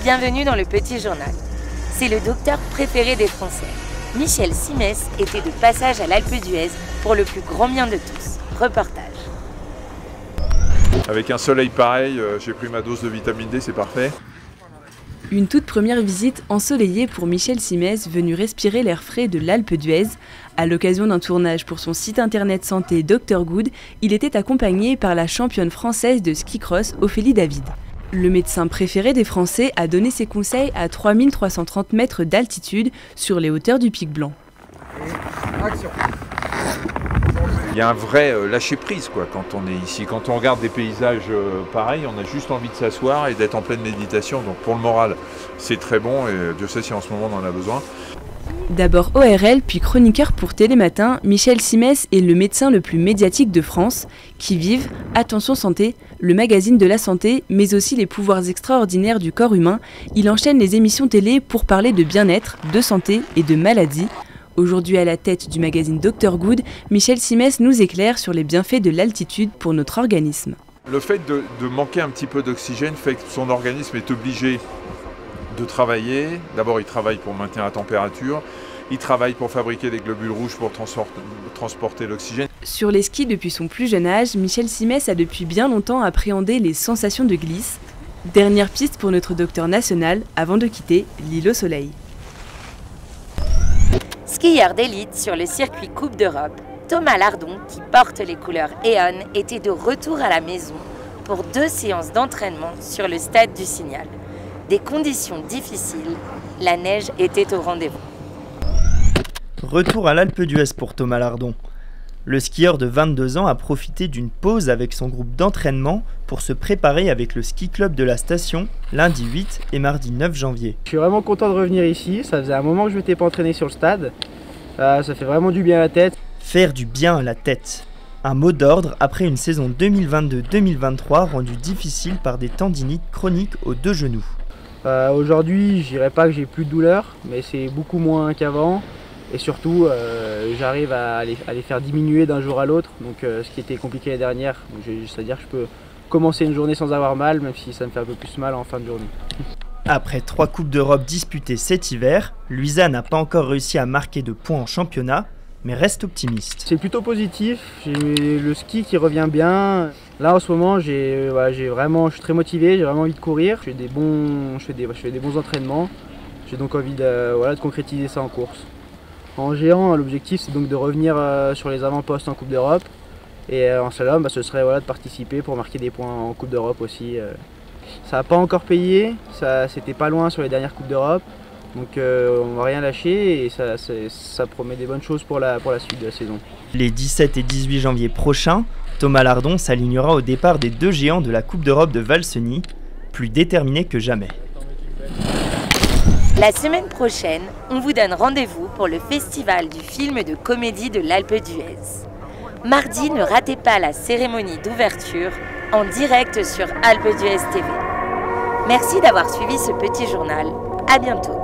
bienvenue dans le Petit Journal. C'est le docteur préféré des Français. Michel Simès était de passage à l'Alpe d'Huez pour le plus grand bien de tous. Reportage. Avec un soleil pareil, j'ai pris ma dose de vitamine D, c'est parfait. Une toute première visite ensoleillée pour Michel Simès, venu respirer l'air frais de l'Alpe d'Huez. À l'occasion d'un tournage pour son site internet santé Dr Good, il était accompagné par la championne française de ski cross Ophélie David. Le médecin préféré des Français a donné ses conseils à 3330 mètres d'altitude sur les hauteurs du Pic Blanc. Action. Il y a un vrai lâcher-prise quand on est ici. Quand on regarde des paysages pareils, on a juste envie de s'asseoir et d'être en pleine méditation. Donc pour le moral, c'est très bon et Dieu sait si en ce moment on en a besoin. D'abord ORL, puis chroniqueur pour Télématin, Michel Simès est le médecin le plus médiatique de France, qui vive Attention Santé, le magazine de la santé, mais aussi les pouvoirs extraordinaires du corps humain. Il enchaîne les émissions télé pour parler de bien-être, de santé et de maladie. Aujourd'hui à la tête du magazine Dr Good, Michel Simès nous éclaire sur les bienfaits de l'altitude pour notre organisme. Le fait de manquer un petit peu d'oxygène fait que son organisme est obligé de travailler. D'abord, il travaille pour maintenir la température. Il travaille pour fabriquer des globules rouges pour transporter l'oxygène. Sur les skis depuis son plus jeune âge, Michel Simès a depuis bien longtemps appréhendé les sensations de glisse. Dernière piste pour notre docteur national avant de quitter l'île au soleil. Skieur d'élite sur le circuit Coupe d'Europe, Thomas Lardon, qui porte les couleurs Éon, était de retour à la maison pour 2 séances d'entraînement sur le stade du Signal. Des conditions difficiles, la neige était au rendez-vous. Retour à l'Alpe d'Huez pour Thomas Lardon. Le skieur de 22 ans a profité d'une pause avec son groupe d'entraînement pour se préparer avec le ski club de la station lundi 8 et mardi 9 janvier. Je suis vraiment content de revenir ici, ça faisait un moment que je ne m'étais pas entraîné sur le stade. Ça fait vraiment du bien à la tête. Faire du bien à la tête. Un mot d'ordre après une saison 2022-2023 rendue difficile par des tendinites chroniques aux 2 genoux. Aujourd'hui, je dirais pas que j'ai plus de douleur, mais c'est beaucoup moins qu'avant. Et surtout, j'arrive à les faire diminuer d'un jour à l'autre, donc ce qui était compliqué l'année dernière. C'est-à-dire que je peux commencer une journée sans avoir mal, même si ça me fait un peu plus mal en fin de journée. Après 3 Coupes d'Europe disputées cet hiver, Luisa n'a pas encore réussi à marquer de points en championnat, mais reste optimiste. C'est plutôt positif, j'ai le ski qui revient bien. Là en ce moment, je suis très motivé, j'ai vraiment envie de courir. Je fais des bons entraînements, j'ai donc envie de concrétiser ça en course. En géant, l'objectif c'est donc de revenir sur les avant-postes en Coupe d'Europe. Et en slalom, ce serait de participer pour marquer des points en Coupe d'Europe aussi. Ça n'a pas encore payé, c'était pas loin sur les dernières Coupes d'Europe. Donc on ne va rien lâcher et ça promet des bonnes choses pour la suite de la saison. Les 17 et 18 janvier prochains, Thomas Lardon s'alignera au départ des 2 géants de la Coupe d'Europe de Valseny, plus déterminé que jamais. La semaine prochaine, on vous donne rendez-vous pour le festival du film de comédie de l'Alpe d'Huez. Mardi, ne ratez pas la cérémonie d'ouverture en direct sur Alpe d'Huez TV. Merci d'avoir suivi ce petit journal. À bientôt.